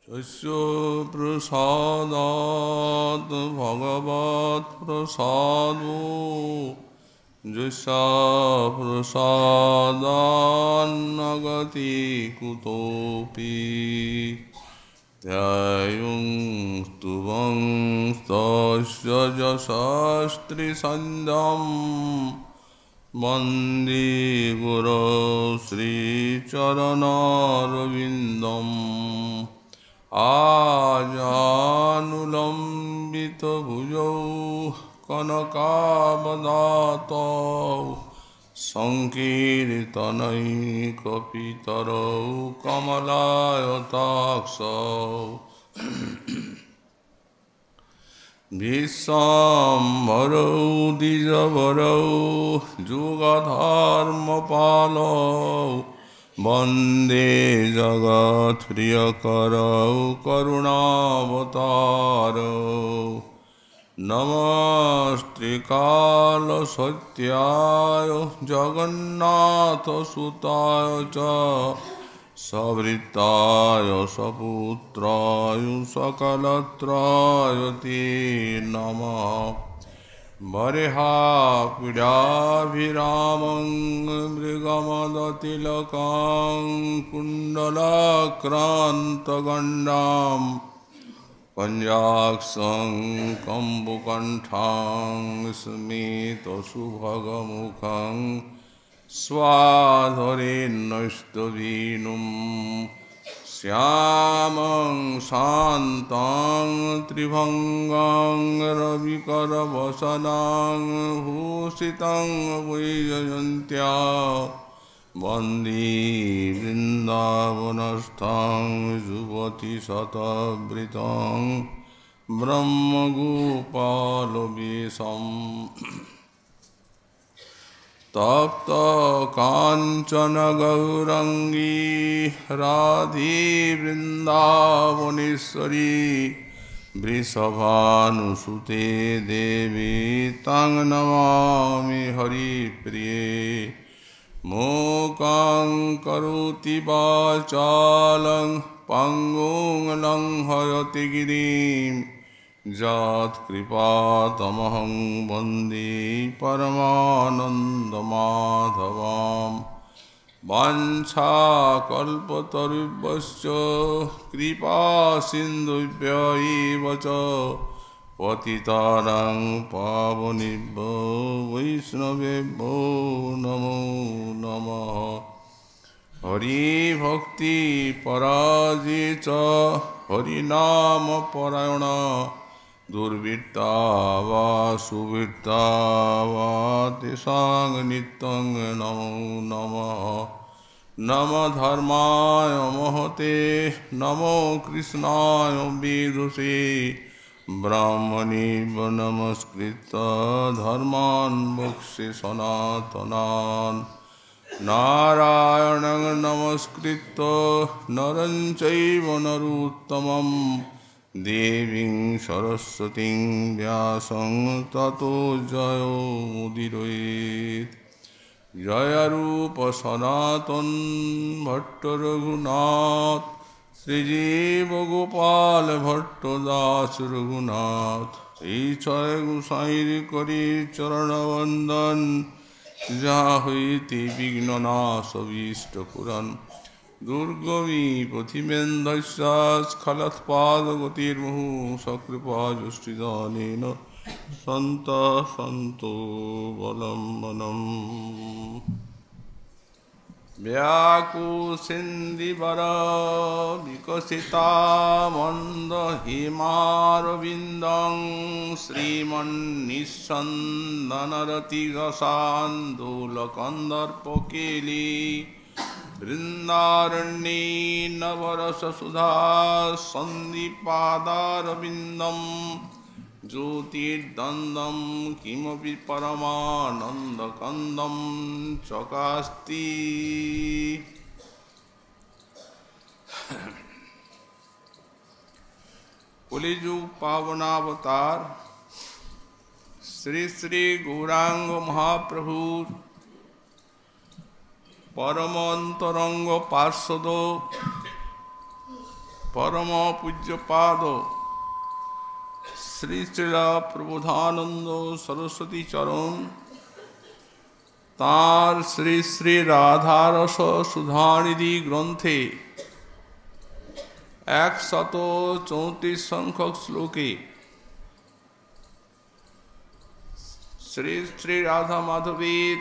यस्य प्रसादात् भगवत् प्रसादो यस्य प्रसादान्नगति कुतोऽपि ध्यायुं स्तुवं तस्य यशस्त्रिसन्ध्यं वन्दे गुरो श्रीचरणारविन्दम् आजानुलम्बितभुजौ कनकावदातौ सङ्कीर्तनैकपितरौ कमलायताक्षौ विश्वाम्भरौ द्विजवरौ जुगधर्मपालौ वन्दे जगत्प्रियकरौ करुणावतारौ नमस्त्रिकालसत्याय जगन्नाथसुताय च सवृत्ताय सपुत्राय सकलत्राय ते नमः बर्हापीडाभिरामं मृगमदतिलकां कुण्डलाक्रान्तगण्डां पञ्चाक्षं कम्बुकण्ठां स्मितसुभगमुखं स्वाधरेन्नस्तवीनुं श्यामं शान्तं त्रिभङ्गं रविकरवसनं भूषितं वैजयन्त्या वन्दे वृन्दावनस्थं युवतिशतवृतं ब्रह्मगोपालवेशम् तप्त कांचन गौरंगी राधे वृंदावनेश्वरी वृषभानुसुते देवी तं नमामि हरिप्रिये मूकं करोति वाचालं पङ्गुं लङ्घयति गिरिं यत्कृपातमहं वन्दे परमानन्दमाधवां वाञ्छाकल्पतरुभ्यश्च कृपासिन्धुभ्य एव च पतितानां पावनेभ्यो वैष्णवेभ्यो नमो नमः हरिभक्तिपराजे च हरिनामपरायण दुर्वृत्ता वा सुवृत्ता वा तेषां नित्यं नमो नमः नमो धर्माय महते नमो कृष्णाय विदुषे ब्राह्मणे नमस्कृत्य धर्मान् मोक्षे सनातनान् नारायणं नमस्कृत्य नरं चैव नरोत्तमं देवीं सरस्वतीं व्यासं ततो जयो मुदीरयेत् जय रूप सनातन भट्ट रघुनाथ श्रीजीव गोपाल भट्ट दास रघुनाथ ईश्वर गुसाईर करी चरण वंदन जहाँ हुईति विघ्ननाश अभीष्टपुरन् दुर्गमी पथिमेन्धस्य स्खलत्पादगतिर्मुहुः सकृपाजुष्टिदानेन सन्तः सन्तो बलम्बनम् व्याकुसिन्दिवरा विकसिता मन्दहिमारविन्दं श्रीमन्निस्सन्दनरतिरसान्दोलकन्दर्पकेली वृन्दारण्ये नवरससुधा सन्धिपादारविन्दं ज्योतिर्दन्दं किमपि परमानन्दकन्दं चकास्ति कलिजुग पावनावतार श्री श्री गौरांग महाप्रभु परम अंतरंग पार्षद परम पूज्यपाद श्री श्रील प्रबोधानंद सरस्वती चरण तार श्री श्री राधारस सुधानिधि ग्रंथे 134 संख्यक श्लोके श्री श्री राधा माधवीर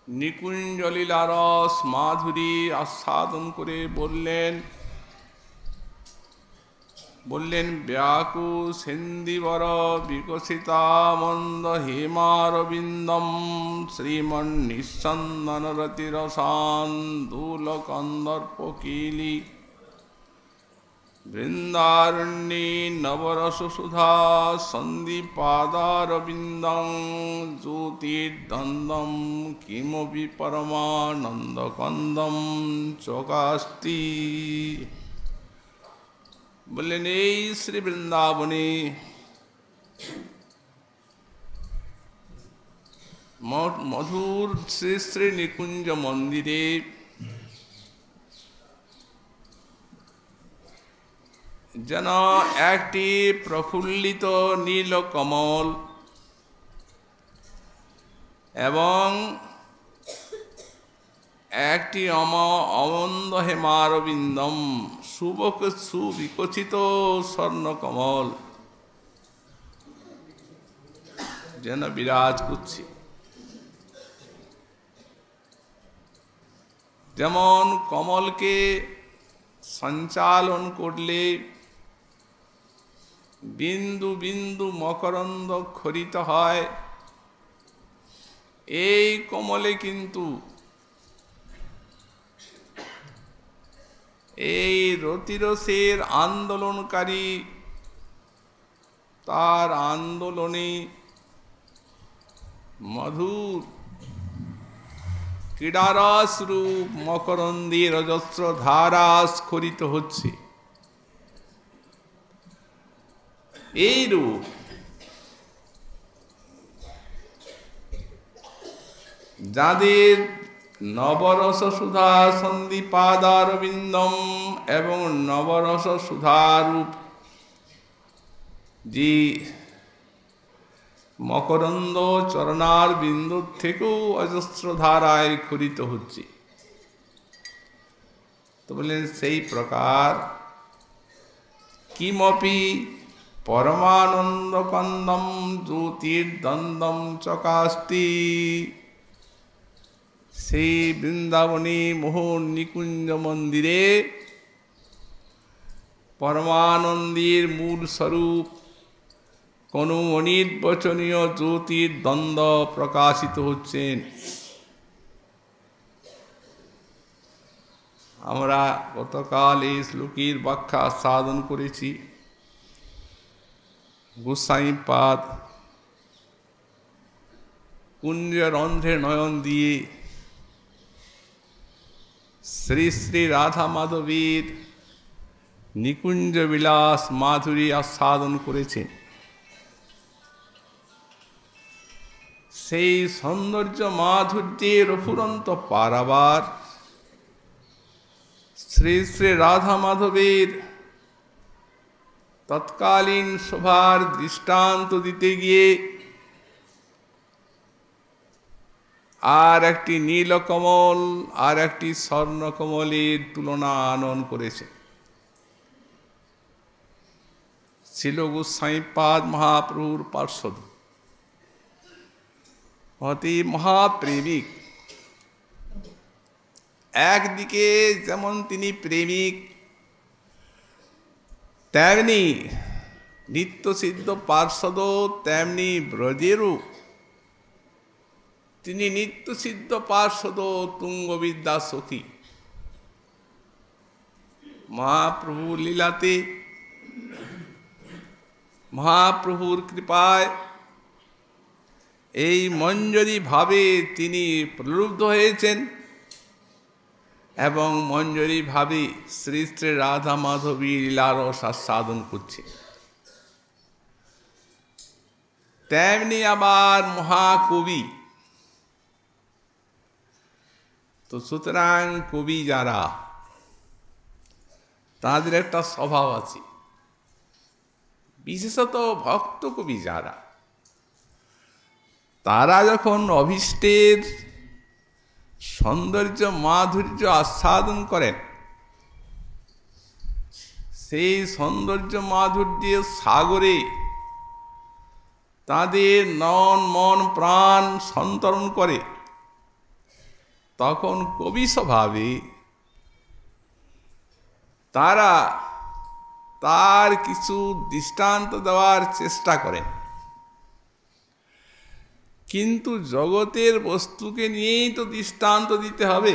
निकुंज लीलारस माधुरी आस्वादन करे बोलें व्याकुल सिंधीवर विकसिता मंद हेमारविंदम श्रीमन्निस्संदन रतिरसान्दूल कंदर्पकीली वृंदारण्ये नवरस सुधा सन्धिपादारविन्दं ज्योतिर्दन्दं किमपि परमानन्दकन्दं चोकास्ति। बोलें श्री वृंदावने मधुर श्री श्री निकुंज मंदिरे যেন একটি প্রফুল্লিত নীল কমল এবং একটি অমন্দ হেমারবিন্দম সুবিকচিত স্বর্ণকমল যেন বিরাজ করছে। যেমন কমলকে সঞ্চালন করলে বিন্দু বিন্দু মকরন্দ খরিত হয়, এই কমলে কিন্তু এই রতিরসের আন্দোলনকারী তার আন্দোলনে মধুর ক্রীড়ারস রূপ মকরন্দের অজস্র ধারা স্খলিত হচ্ছে। এই রূপ যাদের নবরস সুধা সন্ধিপাদারবিন্দম এবং নবরস সুধারূপ যে মকরন্দ চরণার বিন্দু থেকেও অজস্র ধারায় খরিত হচ্ছে, তো বললেন সেই প্রকার কিমপি পরমানন্দ কন্দম জ্যোতির্দ্বন্দ্বম চকাস্তি। সেই বৃন্দাবনী মোহন নিকুঞ্জ মন্দিরে পরমানন্দের মূল স্বরূপ কোন অনির্বচনীয় জ্যোতির্দ্বন্দ্ব প্রকাশিত হচ্ছেন। আমরা গতকাল এই শ্লোকের ব্যাখ্যা সাধন করেছি। গোসাইপাদ কুঞ্জের অন্ধ্রে নয়ন দিয়ে শ্রী শ্রী রাধা মাধবীর নিকুঞ্জ বিলাস মাধুরী আস্বাদন করেছেন। সেই সৌন্দর্য মাধুর্যের অফুরন্ত পারাবার শ্রী শ্রী রাধা মাধবের তৎকালীন শোভার দৃষ্টান্ত দিতে গিয়ে আর একটি নীলকমল আর একটি স্বর্ণকমলের তুলনা আনয়ন করেছে। ছিল গোসাইপাদ মহাপ্রভুর পার্শ্বদ, অতি মহাপ্রেমিক। একদিকে যেমন তিনি প্রেমিক, তেমনি নিত্যসিদ্ধ পার্শ্বদ, তেমনি ব্রজেরও তিনি নিত্যসিদ্ধ পার্শ্বদ তুঙ্গবিদ্যা সখী। মহাপ্রভু লীলাতে মহাপ্রভুর কৃপায় এই মঞ্জরি ভাবে তিনি প্রলুব্ধ হয়েছেন এবং মঞ্জরি ভাবে শ্রী শ্রী রাধা মাধবী লীলারস আস্বাদন করছে। তেমনি আবার মহাকবি, তো সুতরাং কবি যারা তাদের একটা স্বভাব আছে, বিশেষত ভক্ত কবি যারা, তারা যখন অভীষ্টের সৌন্দর্য মাধুর্য আস্বাদন করেন, সেই সৌন্দর্য মাধুর্যের সাগরে তাদের নন মন প্রাণ সন্তরণ করে, তখন কবি স্বভাবে তারা তার কিছু দৃষ্টান্ত দেওয়ার চেষ্টা করেন। কিন্তু জগতের বস্তুকে নিয়েই তো দৃষ্টান্ত দিতে হবে,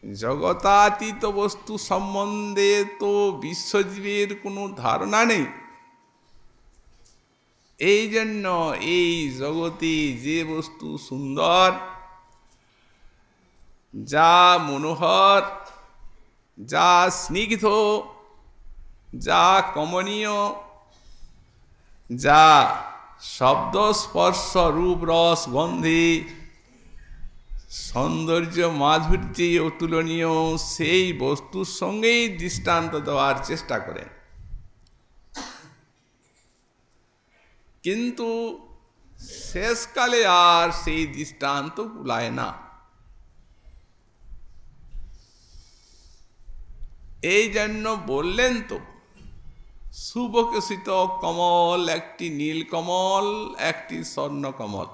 জগতাতীত বস্তু সম্বন্ধে তো বিশ্বজীবের কোনো ধারণা নেই। এই জন্য এই জগতে যে বস্তু সুন্দর, যা মনোহর, যা স্নিগ্ধ, যা কমনীয়, যা শব্দ স্পর্শ রূপ রস গন্ধে সৌন্দর্য মাধুর্যে অতুলনীয়, সেই বস্তুর সঙ্গেই দৃষ্টান্ত দেওয়ার চেষ্টা করেন। কিন্তু শেষকালে আর সেই দৃষ্টান্ত কুলায় না। এই জন্য বললেন তো, শুভকেশিত কমল, একটি নীল কমল, একটি স্বর্ণ কমল।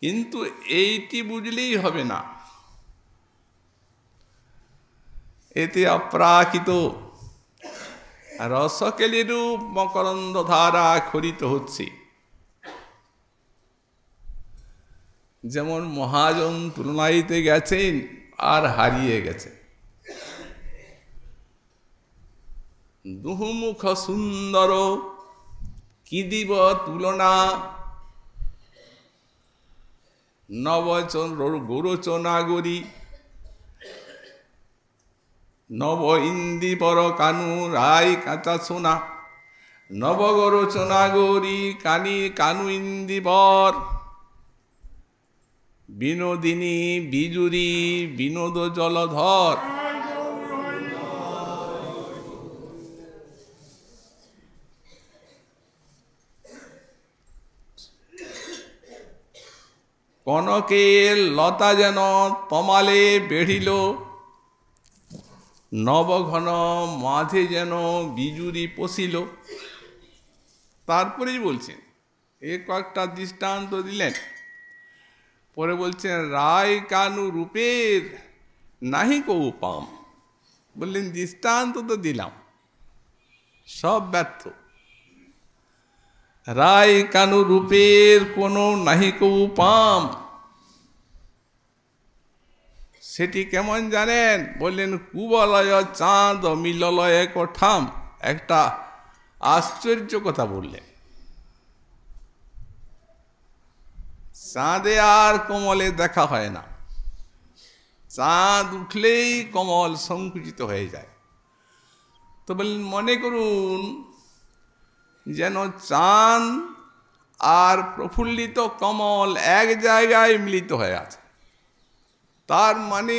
কিন্তু এইটি বুঝলেই হবে না, এতে অপ্রাকৃত রসকেলিরূপ মকরন্দ ধারা খরিত হচ্ছে। যেমন মহাজন তুলনাইতে গেছেন আর হারিয়ে গেছেন। দুহুমুখ সুন্দর কি দিব তুলনা, নবচন গোরচনাগরী, নব ইন্দিবর কানু রায় কাঁচা সোনা, নবগোরচনাগরী কানি কানু ইন্দিবর, বিনোদিনী বিজুরি বিনোদ জলধর। কনকের লতা যেন তমালে বেড়িল, নবঘন মাঝে যেন বিজুরি পশিল। তারপরেই বলছেন, এ কয়েকটা দৃষ্টান্ত দিলেন, পরে বলছেন রায় কানু রূপের নাহি কৌ পাম। বললেন দৃষ্টান্ত তো দিলাম, সব ব্যর্থ। রায় কানু রূপের কোনো নাহি কৌ পাম, সেটি কেমন জানেন? বললেন কুবলয় চাঁদ মিললয় কঠাম। একটা আশ্চর্য কথা বললেন, চাঁদে আর কমলে দেখা হয় না, চাঁদ উঠলেই কমল সংকুচিত হয়ে যায়। তো বললেন মনে করুন যেন চাঁদ আর প্রফুল্লিত কমল এক জায়গায় মিলিত হয়ে আছে। তার মানে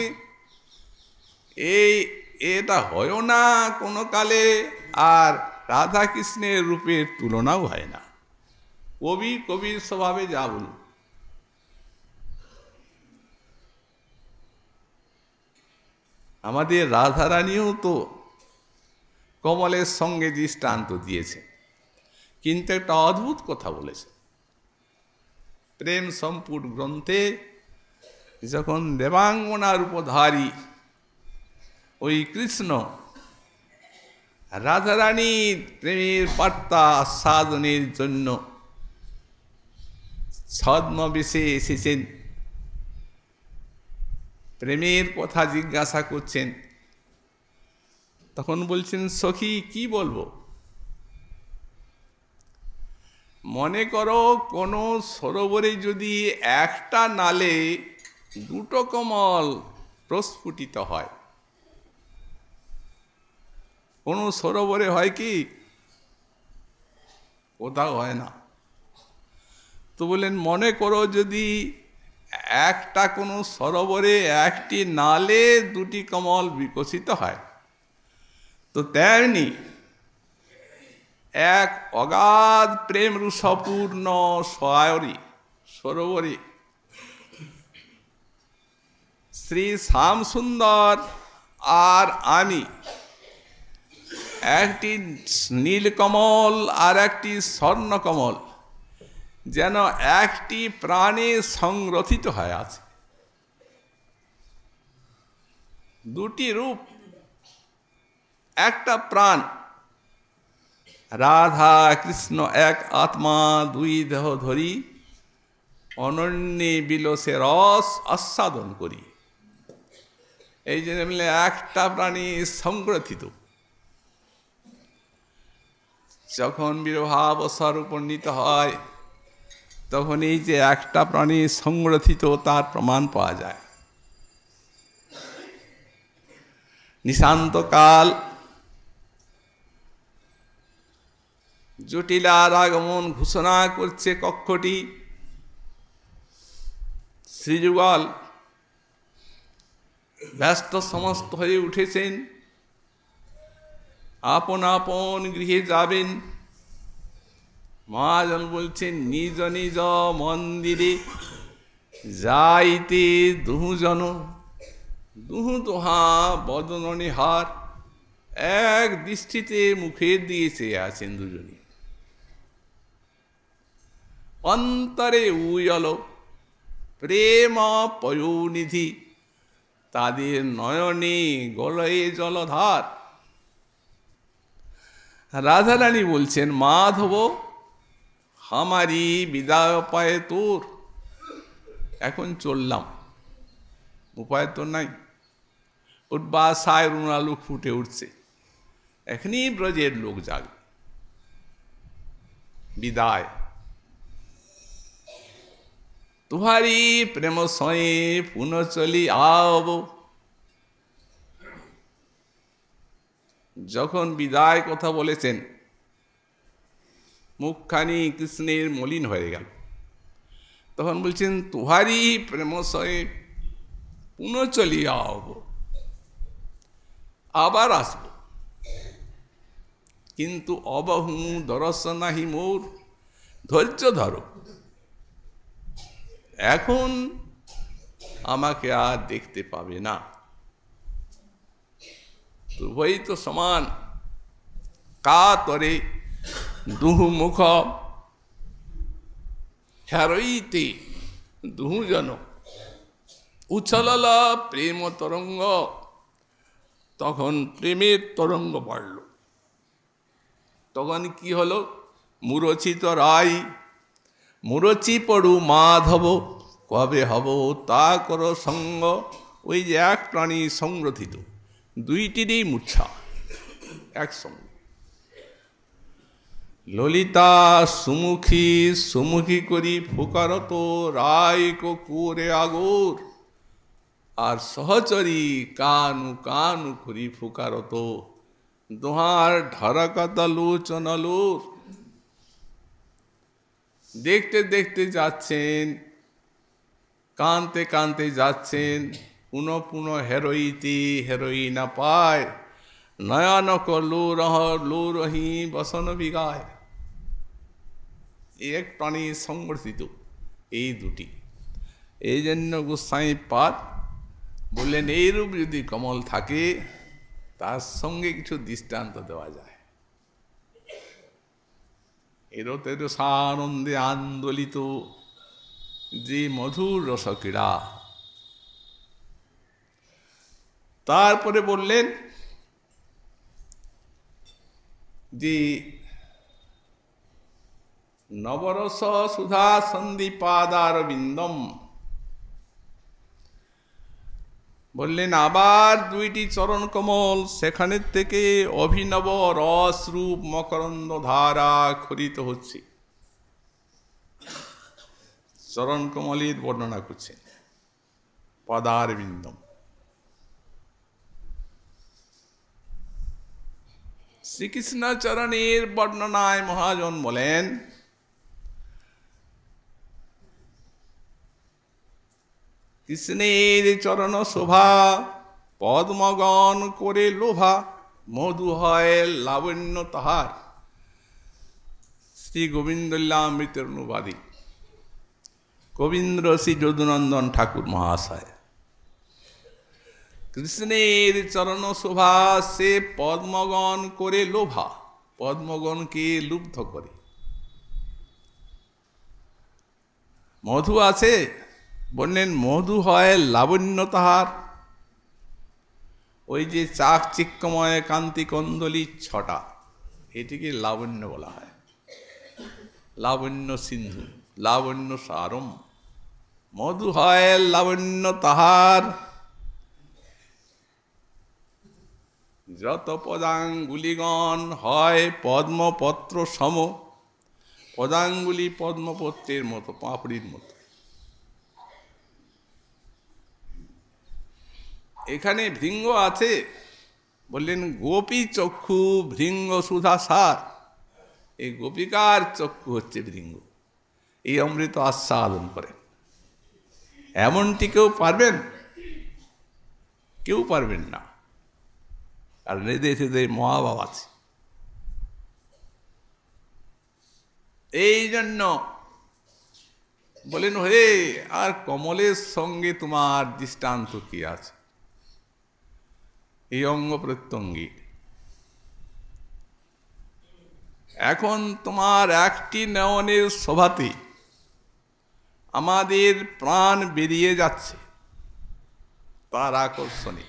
এটা হয় না কোনো কালে, আর রাধা কৃষ্ণের রূপের তুলনাও হয় না। কবি কবির স্বভাবে যা বলুন। আমাদের রাধারানীও তো কমলের সঙ্গে দৃষ্টান্ত দিয়েছে, কিন্তু একটা অদ্ভুত কথা বলেছে। প্রেম সম্পুট গ্রন্থে যখন দেবাঙ্গনার উপধারী ওই কৃষ্ণ রাধারানীর প্রেমের বার্তা আস্বাদনের জন্য ছদ্মবেশে এসেছেন, প্রেমের কথা জিজ্ঞাসা করছেন, তখন বলছেন সখী কি বলবো? মনে করো কোনো সরোবরে যদি একটা নালে দুটো কমল প্রস্ফুটিত হয়, কোনো সরোবরে হয় কি? কোথাও হয় না। তো বললেন মনে করো যদি একটা কোনো সরোবরে একটি নালে দুটি কমল বিকশিত হয়, তো তেমনি এক অগাধ প্রেম রূষপূর্ণ সরোবরে শ্রী শ্যাম সুন্দর আর আমি একটি নীলকমল আর একটি স্বর্ণকমল যেন একটি প্রাণে সংরক্ষিত হয়ে আছে। দুটি রূপ, একটা প্রাণ। রাধা কৃষ্ণ এক আত্মা, দুই দেহ ধরি অনন্যে বিলসে রস আস্বাদন করি। এই জন্য বললে একটা প্রাণী সংরক্ষিত। যখন বিরহাবসর উপনীত হয় তখন এই যে একটা প্রাণী সংরক্ষিত তার প্রমাণ পাওয়া যায়। নিশান্তকাল জটিলার আগমন ঘোষণা করছে কক্ষটি। শ্রীযুগল ব্যস্ত সমস্ত হয়ে উঠেছেন, আপন আপন গৃহে যাবেন। মহাজন বলছেন নিজ নিজ মন্দিরে যাইতে দুজন, দুহা বদন নিহার, এক দৃষ্টিতে মুখের দিয়ে চেয়ে আছেন দুজনই। অন্তরে উয়ল প্রেম পয়োনিধি, তাদের নয়নে গলয়ে জলধার। রাধারানী বলছেন মাধব আমারি বিদায় পায়ে তোর, এখন চললাম, উপায় তো নাই। উদ্বাসায় রুণালু ফুটে উঠছে, এখনই ব্রজের লোক যাবে, বিদায়। তুহারি প্রেম সয়ে পুনঃ চলি আব। যখন বিদায় কথা বলেছেন মুখখানি কৃষ্ণের মলিন হয়ে গেল, তখন বলছেন তুহারি প্রেম সয়ে পুনঃ চলি আব, আবার আসব, কিন্তু অবহু দরস নাহি মোর, ধৈর্য ধরো, এখন আমাকে আর দেখতে পাবে না। উভয়ই তো সমান, কাতরে দুহু মুখ হেরইতে দুজন, উছলল প্রেম তরঙ্গ। তখন প্রেমের তরঙ্গ বাড়ল। তখন কি হলো? মুরচিত রায় মুরচি পড়ু মাধব, কবে হব তা করো সঙ্গ। ওই যে এক প্রাণী সংরক্ষিত, দুইটিরই মূর্ছা একসঙ্গে। ললিতা সুমুখী সুমুখী করি ফুকারত, রায় করে আগর, আর সহচরী কানু কানু করি ফুকারত, দোহার ঢারাকাত লোচনালোর। দেখতে দেখতে যাচ্ছেন, কানতে কানতে যাচ্ছেন, পুনঃ পুনঃ হেরোইতে হেরোই না পায়, নয়নক লো রহি বসন বিগায়। এক প্রাণী সংগঠিত এই দুটি। এই জন্য গোস্বাই পাদ বললেন এইরূপ যদি কমল থাকে তার সঙ্গে কিছু দৃষ্টান্ত দেওয়া যায়। এরতের সানন্দে আন্দোলিত যে মধুর রসক্রীড়া। তারপরে বললেন যে নবরস সুধা সন্দীপাদার বিন্দম, বললেন আবার দুইটি চরণ কমল, সেখানের থেকে অভিনব রসরূপ মকরন্দ ধারা খরিত হচ্ছে। চরণ কমলের বর্ণনা করছেন, পদার বিন্দম। শ্রীকৃষ্ণ চরণের বর্ণনায় মহাজন বলেন কৃষ্ণের চরণ শোভা পদ্মগণ করে লোভা মধু হয় লাবণ্য তাহার। শ্রী গোবিন্দল্লামৃতের অনুবাদী কবীন্দ্র শ্রী যদুনন্দন ঠাকুর মহাশয়। কৃষ্ণের চরণ শোভা সে পদ্মগণ করে লোভা, পদ্মগণকে লুব্ধ করে। মধু আছে, বললেন মধু হয় লাবণ্য তাহার। ওই যে চাকচিক্যময় কান্তি কন্দলী ছটা, এটিকে লাবণ্য বলা হয়। লাবণ্য সিন্ধু, লাবণ্য সারম, মধু হয় লাবণ্য তাহার। যত পদাঙ্গুলিগণ হয় পদ্মপত্র সম, পদাঙ্গুলি পদ্মপত্রের মতো, পাপড়ির মতো। এখানে ভৃঙ্গ আছে, বললেন গোপী চক্ষু ভৃঙ্গ সুধা সার। এই গোপিকার চক্ষু হচ্ছে ভৃঙ্গ, এই অমৃত আস্বাদন করেন। এমনটি কেউ পারবেন? কেউ পারবেন না। আর এদের মহাভাব আছে। এই জন্য বলেন হে, আর কমলের সঙ্গে তোমার দৃষ্টান্ত কি আছে? এই অঙ্গ প্রত্যঙ্গী। এখন তোমার একটি নয়নের শোভাতে আমাদের প্রাণ বেরিয়ে যাচ্ছে, তার আকর্ষণে।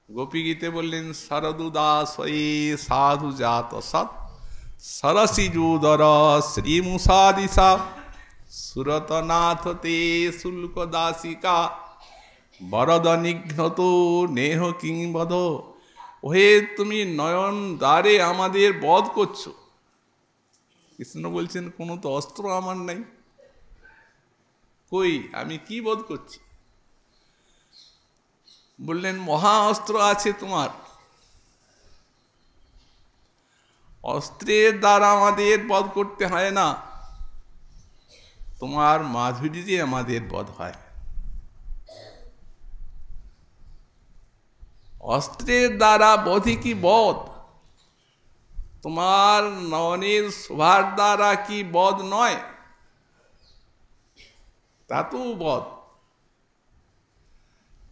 গোপীগীতে বললেন শরদুদাসয়ে সাধু জাত সৎ সরসিজুদর শ্রীমুষাদিশা সুরতনাথ তে শুল্ক দাসিকা বরদ নিঘ্নত নেহ কিংবদ। ওহে তুমি নয়ন দ্বারে আমাদের বধ করছো। কৃষ্ণ বলছেন কোনো তো অস্ত্র আমার নাই, কই আমি কি বধ করছি? বললেন মহা অস্ত্র আছে তোমার, অস্ত্রের দ্বারা আমাদের বধ করতে হয় না, তোমার মাধুরী দিয়ে আমাদের বধ হয়। অস্ত্রের দ্বারা বধই কি বধ? তোমার নয়নের শোভার দ্বারা কি বধ নয়? তা তো বধ।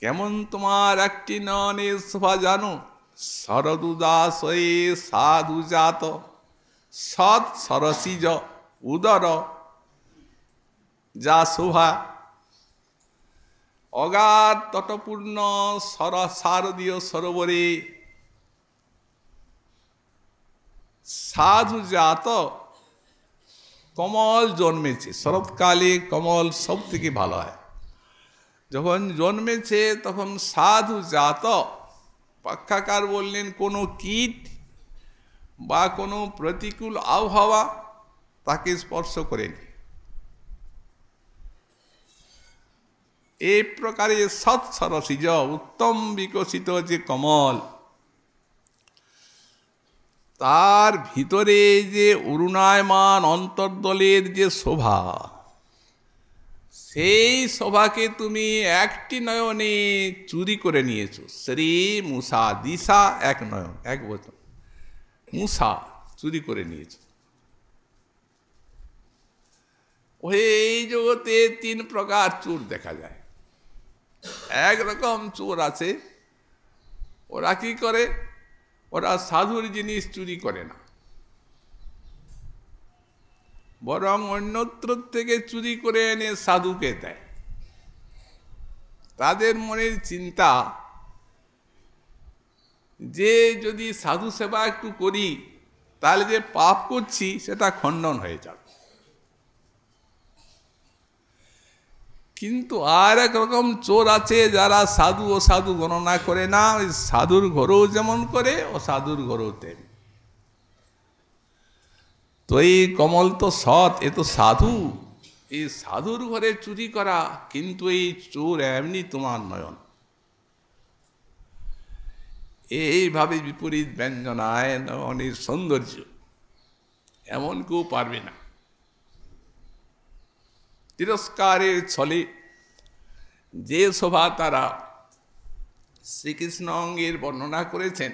কেমন তোমার একটি নয়নের শোভা জানো? শরদুদাসয়ে সাধু জাত সৎ সরসিজ উদর যা শোভা। অগাধ তটপূর্ণ শারদীয় সরোবরে সাধু জাত কমল জন্মেছে। শরৎকালে কমল সব থেকে ভালো হয়। যখন জন্মেছে তখন সাধু জাত। ব্যাখ্যাকার বললেন কোনো কীট বা কোনো প্রতিকূল আবহাওয়া তাকে স্পর্শ করেনি। এই প্রকারে সৎসরসিজ উত্তম বিকশিত যে কমল, তার ভিতরে যে অরুণায়মান অন্তর্দলের যে শোভা, সেই শোভাকে তুমি একটি নয়নে চুরি করে নিয়েছো। শ্রী মুষা দিশা, এক নয়ন, এক বচন, মুষা চুরি করে নিয়েছো। এই জগতে তিন প্রকার চোর দেখা যায়। একরকম চোর আছে, ওরা কি করে? ওরা সাধুর জিনিস চুরি করে না, বরং অন্যত্র থেকে চুরি করে এনে সাধুকে দেয়। তাদের মনের চিন্তা যে যদি সাধু সেবা একটু করি তাহলে যে পাপ করছি সেটা খণ্ডন হয়ে যাবে। কিন্তু আর এক রকম চোর আছে যারা সাধু ও সাধু গণনা করে না, ওই সাধুর ঘরেও যেমন করে ও সাধুর ঘরেও তেমনি। তো এই কমল তো সৎ, এ তো সাধু, এই সাধুর ঘরে চুরি করা, কিন্তু এই চোর এমনি তোমার নয়ন। এইভাবে বিপরীত ব্যঞ্জনায় নয়নের সৌন্দর্য এমন কেউ পারবে না। তিরস্কারের ছলে যে শোভা তারা শ্রীকৃষ্ণ অঙ্গের বর্ণনা করেছেন,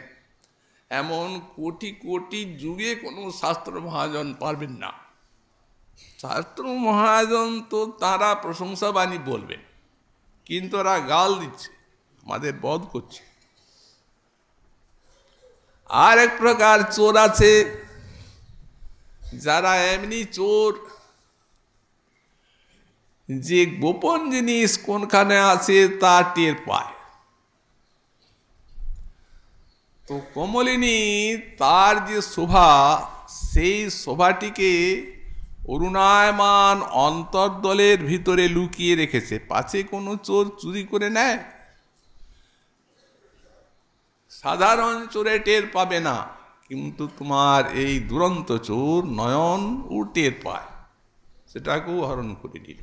এমন কোটি কোটি যুগে কোনো শাস্ত্র মহাজন পারবেন না। শাস্ত্র মহাজন তো তারা প্রশংসাবাণী বলবেন, কিন্তু ওরা গাল দিচ্ছে, আমাদের বধ করছে। আর এক প্রকার চোর আছে, যারা এমনি চোর যে গোপন জিনিস কোনখানে আছে তা টের পায়। তো কমলিনী তার যে শোভা, সেই শোভাটিকে অরুণায়মান অন্তর্দলের ভিতরে লুকিয়ে রেখেছে, পাছে কোনো চোর চুরি করে নেয়। সাধারণ চোরে টের পাবে না, কিন্তু তোমার এই দুরন্ত চোর নয়ন ও টের পায়, সেটাকেও হরণ করে নিল।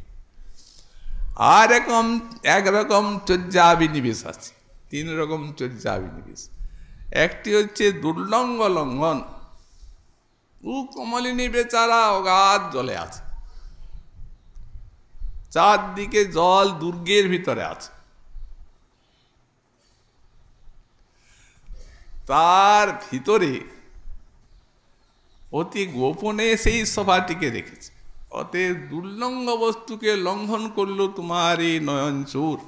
আর একরকম চর্যাবিনিবেশ আছে, 3 রকম চর্যাবিনিবেশ। একটি হচ্ছে দুর্লঙ্গ লঙ্ঘন। কমলিনী বেচারা অগাধ জলে আছে, চারদিকে জল দুর্গের ভিতরে আছে, তার ভিতরে অতি গোপনে সেই সভাটিকে রেখেছে। অতএব দুর্লঙ্গ বস্তুকে লঙ্ঘন করল তোমার এই নয়ন চোর।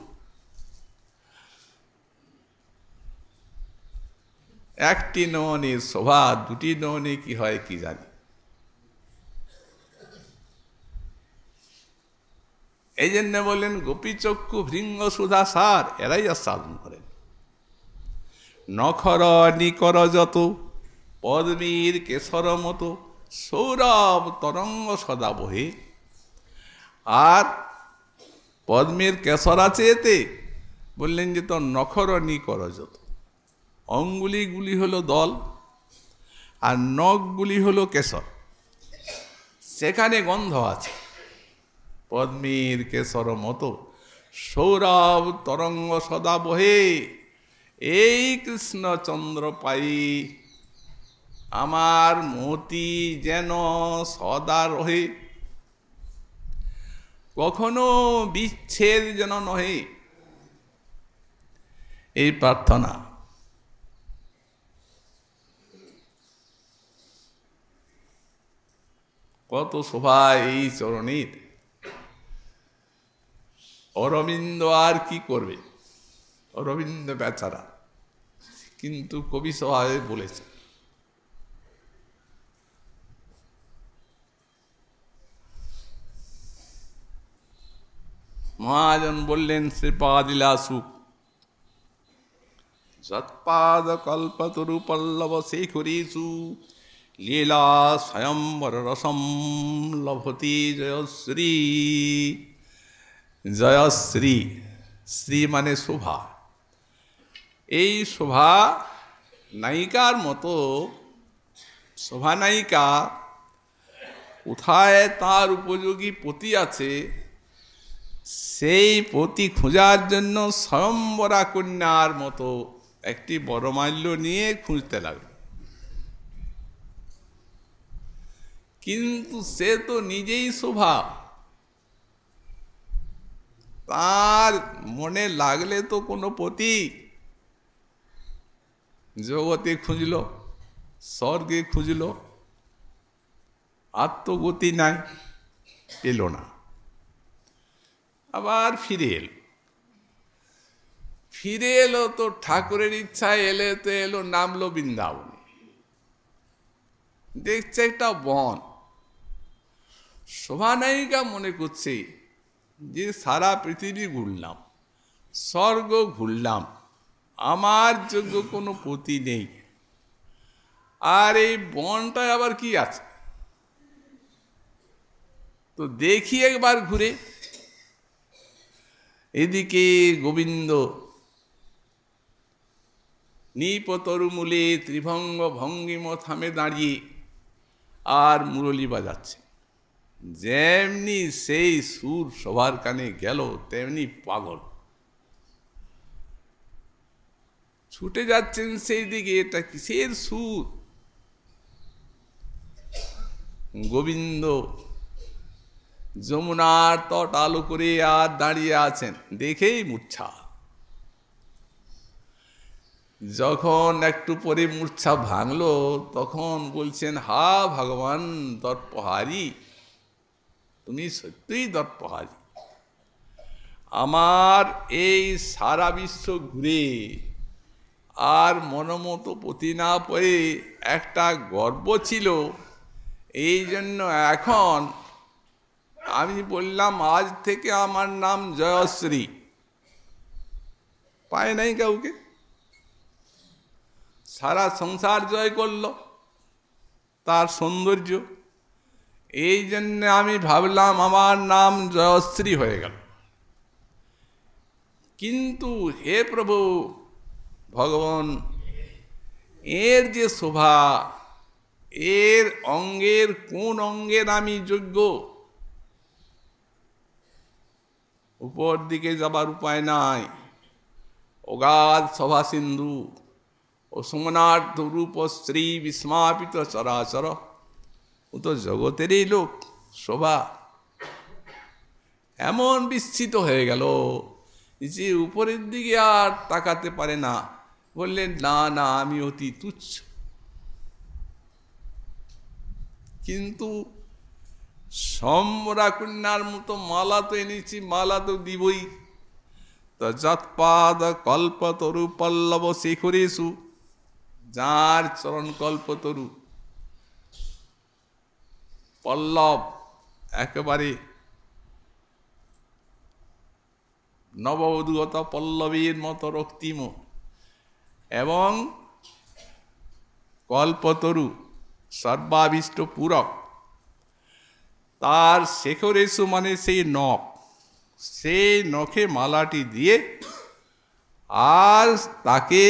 একটি নয়নের শোভা, 2টি নয়নে কি হয় কি জানি। এই জন্য বললেন গোপীচক্ষু ভৃঙ্গ সুধা সার, এরাই আস্বাদন করেন। নখর নিকর যত পদ্মীর কেশর মতো সৌরভ তরঙ্গ সদা বহে। আর পদ্মের কেশর আছে এতে, বললেন যে তোর নখর নিকর যত, অঙ্গুলিগুলি হলো দল আর নখগুলি হলো কেশর, সেখানে গন্ধ আছে। পদ্মীর কেশর মতো সৌরভ তরঙ্গ সদা বহে, এই কৃষ্ণচন্দ্র পাই আমার মতি যেন সদা রহে, কখনো বিচ্ছেদ যেন নহে, এই প্রার্থনা। কত শোভা এই চরণের। অরবিন্দ আর কি করবে, অরবিন্দ বেচারা, কিন্তু কবি সভায় বলেছে। মহাজন বললেন শ্রীপাদিলা সুখ সৎপাদ কল্পতরু পল্লব শেখরীষু লীলা স্বয়ম্বর রসম লভতি জয়শ্রী। জয়শ্রী, শ্রী মানে শোভা। এই শোভা নায়িকার মতো শোভা নায়িকা কোথায় তার উপযোগী পতি আছে, সেই পতি খোঁজার জন্য স্বয়ম্বরা কন্যার মতো একটি বরমাল্য নিয়ে খুঁজতে লাগল। কিন্তু সে তো নিজেই শোভা, তার মনে লাগলে তো কোনো পতি জগতে খুঁজল, স্বর্গে খুঁজল, আত্মগতি নাই, পেল না। আবার ফিরে এলো। ফিরে এলো তো ঠাকুরের ইচ্ছায় এলে তো এলো, নামলো বৃন্দাবনে। দেখছে একটা বন। শোভানায়িকা মনে করছে যে সারা পৃথিবী ঘুরলাম, স্বর্গ ঘুরলাম, আমার যোগ্য কোনো পতি নেই, আর এই বনটায় আবার কি আছে, তো দেখি একবার ঘুরে। এদিকে গোবিন্দ নিপতরুমূলে ত্রিভঙ্গ ভঙ্গিম থামে দাঁড়িয়ে আর মুরলী বাজাচ্ছে। যেমনি সেই সুর সবার কানে গেল, তেমনি পাগল ছুটে যাচ্ছেন সেই দিকে। এটা কিসের সুর? গোবিন্দ যমুনার তট আলো করে আর দাঁড়িয়ে আছেন, দেখেই মূর্ছা। যখন একটু পরে মূর্ছা ভাঙলো, তখন বলছেন, হা ভগবান দর্পহারী, তুমি সত্যিই দর্পহারী। আমার এই সারা বিশ্ব ঘুরে আর মনোমতো পতি না পড়ে একটা গর্ব ছিল, এই জন্য এখন আমি বললাম আজ থেকে আমার নাম জয়শ্রী। পায় নাই কাউকে, সারা সংসার জয় করল তার সৌন্দর্য, এই জন্য আমি ভাবলাম আমার নাম জয়শ্রী হয়ে গেল। কিন্তু হে প্রভু ভগবান, এর যে শোভা, এর অঙ্গের কোন অঙ্গের আমি যোগ্য? উপর দিকে যাবার উপায় নাই। অগাধ শোভা সিন্ধু ও সোমনাথ রূপ শ্রী বিস্মাপিত চরাচর, ও তো জগতেরই লোক, শোভা এমন বিস্মিত হয়ে গেল যে উপরের দিকে আর তাকাতে পারে না। বললেন, না না, আমি অতি তুচ্ছ। কিন্তু সম্বরা কন্যার মতো মালা তো এনেছি, মালা তো দিবই। যৎপাদ কল্পতরু পল্লব শেখরেশু, যার চরণ কল্পতরু পল্লব একেবারে নবউদ্গত পল্লবীর মতো রক্তিম, এবং কল্পতরু সর্বাভীষ্ট পূরক, তার শেখরেশু মানে সেই নখ, সেই নখে মালাটি দিয়ে আর তাকে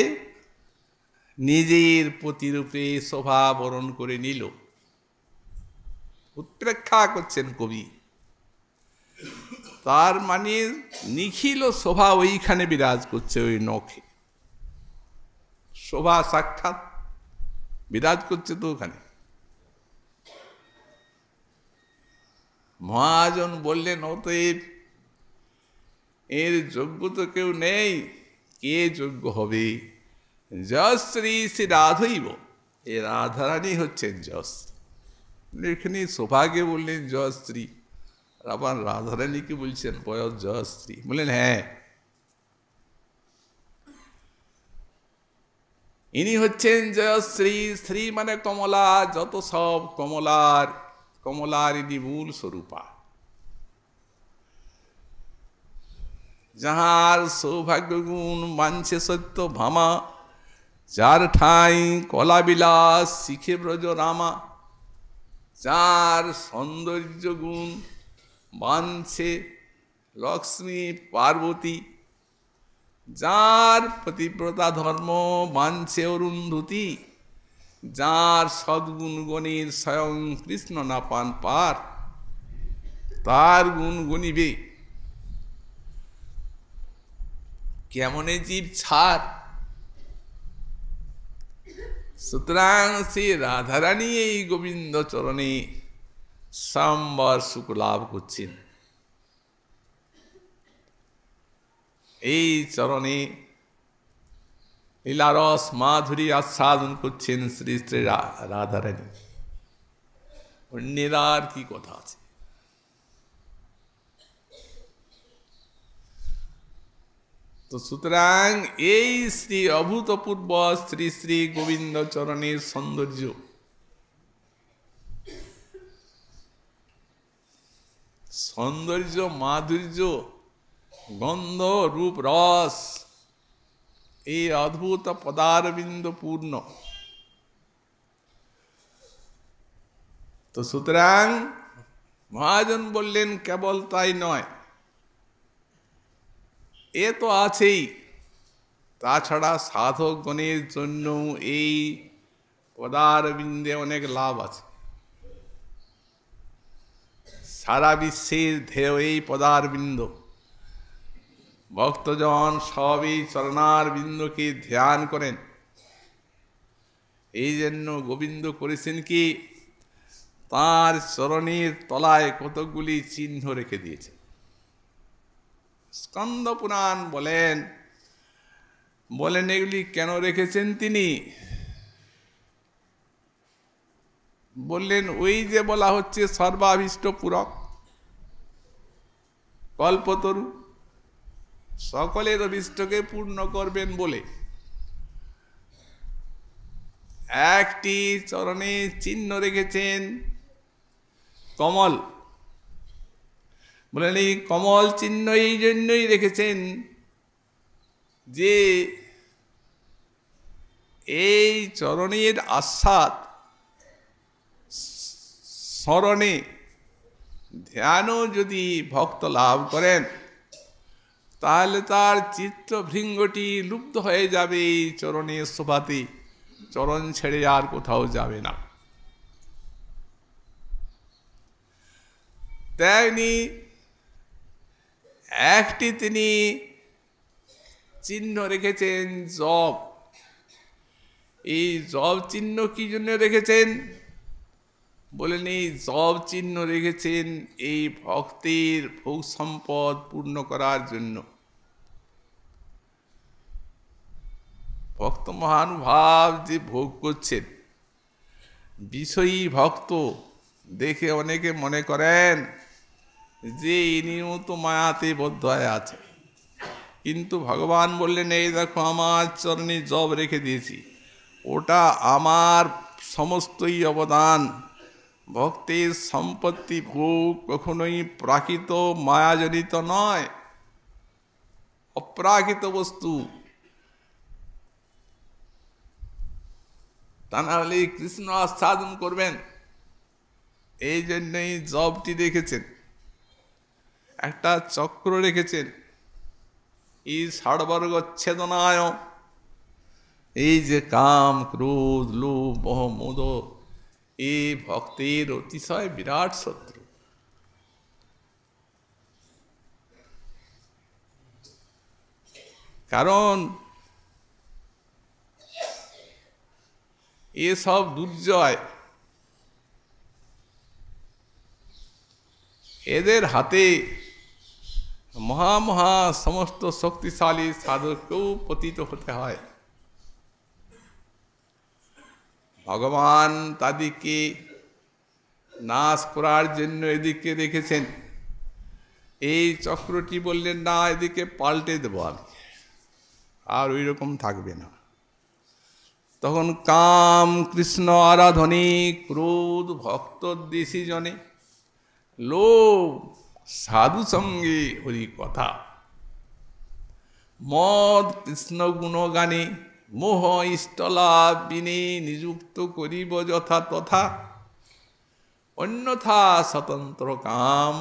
নিজের প্রতিরূপে শোভা বরণ করে নিল। উৎপ্রেক্ষা করছেন কবি, তার মানে নিখিল শোভা ওইখানে বিরাজ করছে, ওই নখে শোভা সাক্ষাৎ বিরাজ করছে তো ওখানে। মহাজন বললেন, অতএব এর যোগ্য তো কেউ নেই, কে যোগ্য হবে? জয়শ্রী শ্রী রাধৈব, এ রাধারানী হচ্ছেন জয়শ্রী। এখানে শোভাকে বললেন জয়শ্রী, আর আবার রাধারানীকে বলছেন বয়স জয়শ্রী। বললেন, হ্যাঁ, ইনি হচ্ছেন জয়শ্রী। শ্রী মানে কমলা, যত সব কমলার ইনি মূল স্বরূপা। যাহার সৌভাগ্য গুণ বাঞ্ছে সত্য ভামা, যার ঠাঁই কলা বিলাস শিখে ব্রজ রামা। যার সৌন্দর্য গুণ বাঞ্ছে লক্ষ্মী পার্বতী, যার পতিব্রতা ধর্ম বাঞ্ছে অরুন্ধতী। যার সদ্গুণ গণের স্বয়ং কৃষ্ণ না পান পার, তার গুণ গণিবে কেমনে জীব ছাড়। সুতরাং শ্রী রাধারানী এই গোবিন্দ চরণে সাম্বার সুখ লাভ করছেন। এই চরণে লীলারস মাধুরী আস্বাদন করছেন শ্রী শ্রী রাধারানী। অন্যের আর কি কথা আছে? তো সুতরাং এই শ্রী অভূতপূর্ব শ্রী শ্রী গোবিন্দ চরণের সৌন্দর্য, মাধুর্য, গন্ধ, রূপ, রস, এই অদ্ভুত পদারবিন্দ পূর্ণ। তো সুতরাং মহাজন বললেন, কেবল তাই নয়, এ তো আছেই, তাছাড়া সাধকগণের জন্য এই পদারবিন্দে অনেক লাভ আছে। সারা বিশ্বের ধ্যেয় এই পদারবিন্দ। ভক্তজন সব এই চরণার বিন্দুকে ধ্যান করেন। এই জন্য গোবিন্দ করেছেন কি, তার চরণের তলায় কতগুলি চিহ্ন রেখে দিয়েছে। স্কন্দ পুরাণ বলেন এগুলি কেন রেখেছেন তিনি? বললেন ওই যে বলা হচ্ছে সর্বাভীষ্ট পূরক কল্পতরু, সকলের অভীষ্টকে পূর্ণ করবেন বলে একটি চরণে চিহ্ন রেখেছেন কমল। বলেন এই কমল চিহ্ন এই জন্যই রেখেছেন যে এই চরণের আস্বাদ স্মরণে ধ্যানও যদি ভক্ত লাভ করেন তাহলে তার চিত্তভৃঙ্গটি লুপ্ত হয়ে যাবে এই চরণের শোভাতে, চরণ ছেড়ে আর কোথাও যাবে না। তেমনি একটি তিনি চিহ্ন রেখেছেন জপ। এই জপ চিহ্ন কি জন্য রেখেছেন? বলেন এই জপ চিহ্ন রেখেছেন এই ভক্তের ভোগ সম্পদ পূর্ণ করার জন্য। ভক্ত মহানুভাব যে ভোগ করছেন, বিষয়ী ভক্ত দেখে অনেকে মনে করেন যে ইনিও তো মায়াতে বদ্ধ হয়ে আছে, কিন্তু ভগবান বললেন এই দেখো আমার চরণে জব রেখে দিয়েছি, ওটা আমার সমস্তই অবদান। ভক্তের সম্পত্তি ভোগ কখনোই প্রাকৃত মায়াজনিত নয়, অপ্রাকৃত বস্তু। তা না হলে কৃষ্ণ আস্বাদন করবেন। এই জন্যই জবটি রেখেছেন। একটা চক্র রেখেছেন এই ষড়বর্গ ছেদনায়। এই যে কাম, ক্রোধ, লোভ, মোহ, মদ, এই ভক্তের অতিশয় বিরাট শত্রু। কারণ এসব দুর্জয় এদের হাতে মহা সমস্ত শক্তিশালী সাধককেও পতিত হতে হয়। ভগবান তাদেরকে নাশ করার জন্য এদিকে রেখেছেন। এই চক্রটি বললেন না, এদিকে পাল্টে দেব আমি, আর ওই রকম থাকবে না। তখন কাম কৃষ্ণ আরাধনে, ক্রোধ ভক্তদ্বেষী জনে, লোভ সাধু সঙ্গে হরি কথা, মদ কৃষ্ণ গুণগানে, মোহ ইষ্টলাভ বিনে নিযুক্ত করিব যথা তথা, অন্যথা স্বতন্ত্র কাম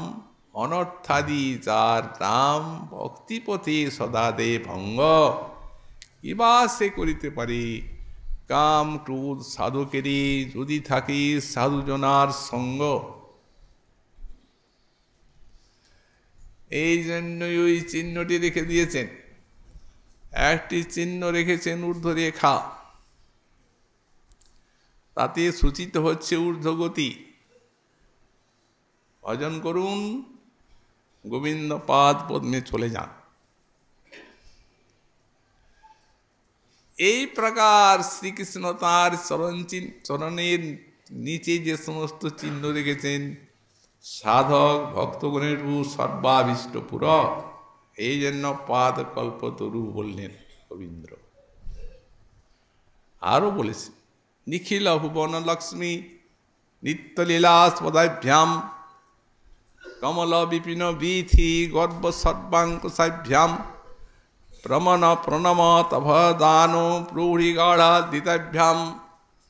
অনর্থাদি যার নাম, ভক্তিপথে সদা দে ভঙ্গ, কিবা সে করিতে পারে কাম ক্রোধ সাধকেরই যদি থাকে সাধুজনার সঙ্গ। এই জন্যই ওই চিহ্নটি রেখে দিয়েছেন। একটি চিহ্ন রেখেছেন ঊর্ধ্বরেখা, তাতে সূচিত হচ্ছে ঊর্ধ্বগতি। ভজন করুন, গোবিন্দ পাদ পদ্মে চলে যান। এই প্রকার শ্রীকৃষ্ণ তাঁর চরণের নিচে যে সমস্ত চিহ্ন রেখেছেন, সাধক ভক্তগণের সর্বাভীষ্ট পূরক, এই জন্য পাদ কল্পতরু বললেন রবীন্দ্র। আরো বলেছেন নিখিল ভুবন লক্ষ্মী নিত্যলীলাস্পদাভ্যাম, কমল বিপিন বীথি গর্ব সর্বাঙ্কুশাভ্যাম, প্রমন প্রণম তভদান প্রৌঢ়ি গাঢ়াদিতাভ্যাম,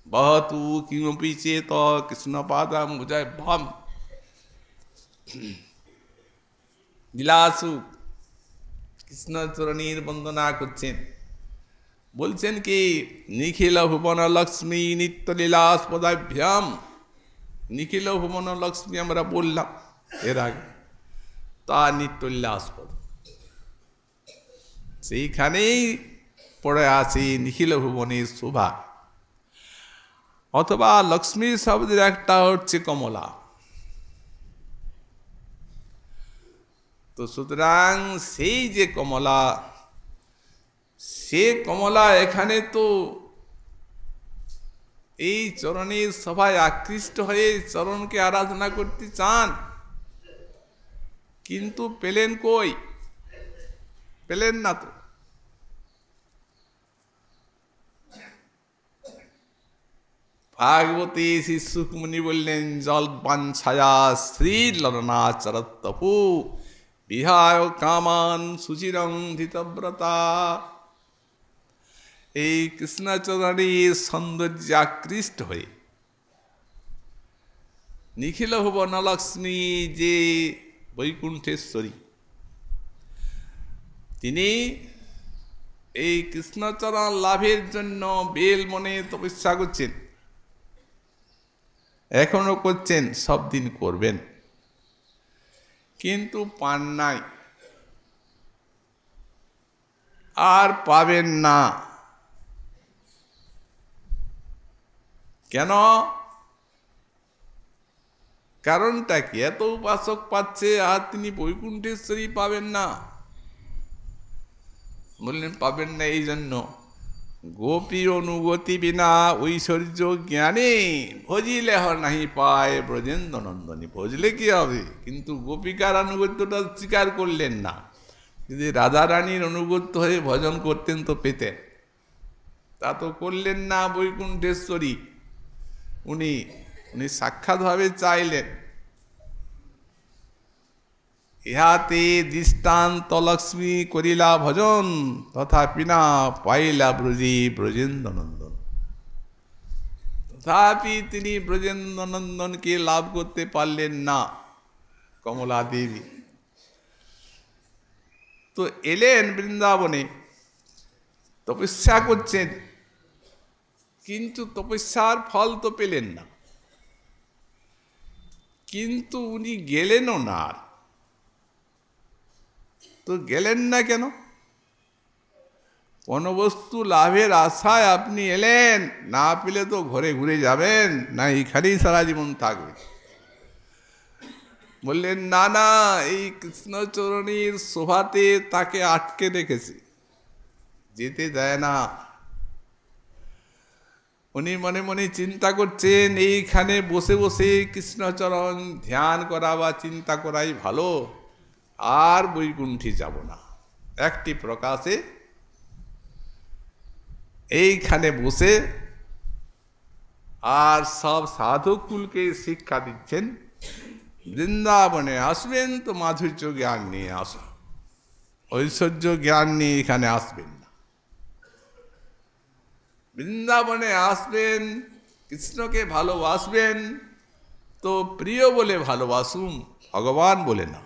বহতু কিমপি চেত কৃষ্ণপাদাম্বুজাভ্যাম। লীলাসু কৃষ্ণচরণীর বন্দনা করছেন, বলছেন কি নিখিল ভুবন লক্ষ্মী নিত্যলীলাস্পদাভ্যাম। নিখিল ভুবন লক্ষ্মী আমরা বললাম এর আগে, তা নিত্যলীলাস্পদ, সেইখানেই পড়ে আছে নিখিল ভুবনের শোভা। অথবা লক্ষ্মী শব্দের একটা হচ্ছে কমলা। তো সুতরাং সেই যে কমলা, সে কমলা এখানে তো এই চরণের সভায় আকৃষ্ট হয়ে চরণকে আরাধনা করতে চান, কিন্তু পেলেন কই? পেলেন না তো। ভাগবতী শ্রী সুকমুনি বললেন, জলপান ছায়া শ্রী ললনাচরতপু বিহায় কামান সুচিরং ধৃতব্রতা। এই কৃষ্ণচরণের সৌন্দর্যে আকৃষ্ট হয়ে নিখিল ভুবনলক্ষ্মী যে বৈকুণ্ঠেশ্বরী, তিনি এই কৃষ্ণচরণ লাভের জন্য বেল মনে তপস্যা করছেন, এখনো করছেন, সব দিন করবেন, কিন্তু পান নাই, আর পাবেন না। কেন? কারণটা কি? এত উপাসক পাচ্ছে আর তিনি বৈকুণ্ঠেশ্বরী পাবেন না। বললেন পাবেন না এই জন্য, গোপী অনুগতি বিনা ঐশ্বর্য জ্ঞানে ভজিলে নাহি পায় ব্রজেন্দ্র নন্দনী। ভজলে কি হবে? কিন্তু গোপিকার আনুগত্যটা স্বীকার করলেন না। যদি রাজা রানীর অনুগত্য হয়ে ভজন করতেন তো পেতেন, তা তো করলেন না। বৈকুণ্ঠেশ্বরী উনি সাক্ষাৎভাবে চাইলেন, ইহাতে দৃষ্টান্ত লক্ষ্মী করিলা ভজন, তথাপি না পাইলা ব্রজী ব্রজেন্দ্র নন্দন। তথাপি তিনি ব্রজেন্দ্র নন্দনকে লাভ করতে পারলেন না কমলা দেবী। তো এলেন বৃন্দাবনে, তপস্যা করছেন, কিন্তু তপস্যার ফল তো পেলেন না। কিন্তু উনি গেলেনও না। তো গেলেন না কেন? কোন বস্তু লাভের আশায় আপনি এলেন, না পেলে তো ঘরে ঘুরে যাবেন, না এখানেই সারা জীবন থাকবেন। বললেন না না, এই কৃষ্ণচরণীর শোভাতে তাকে আটকে রেখেছে, যেতে দেয় না। উনি মনে মনে চিন্তা করছেন, এইখানে বসে বসে কৃষ্ণচরণ ধ্যান করা বা চিন্তা করাই ভালো, আর বৈকুণ্ঠে যাব না। একটি প্রকাশে এইখানে বসে আর সব সাধুকুলকে শিক্ষা দিচ্ছেন, বৃন্দাবনে আসবেন তো মাধুর্য জ্ঞান নিয়ে আসো, ঐশ্বর্য জ্ঞান নিয়ে এখানে আসবেন না। বৃন্দাবনে আসবেন, কৃষ্ণকে ভালোবাসবেন তো প্রিয় বলে ভালোবাসুন, ভগবান বলে না।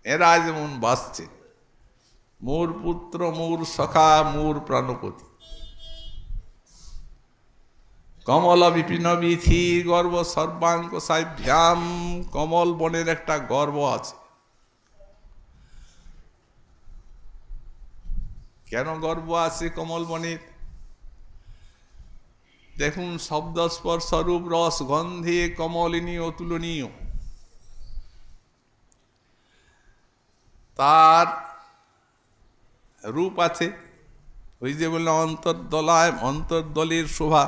এরা যেমন বাসছে, মোর পুত্র মোর সখা মোর প্রাণপতি, কমল বিপিন বিথি গর্ব সর্বাঙ্গ সাভ্যাম। কমল বনের একটা গর্ব আছে। কেন গর্ব আছে কমল বনের? দেখুন, শব্দ স্পর্শ রূপ রস গন্ধে কমলিনী অতুলনীয়। তার রূপ আছে, ওই যে বললাম অন্তর্দলায় অন্তর্দলের শোভা।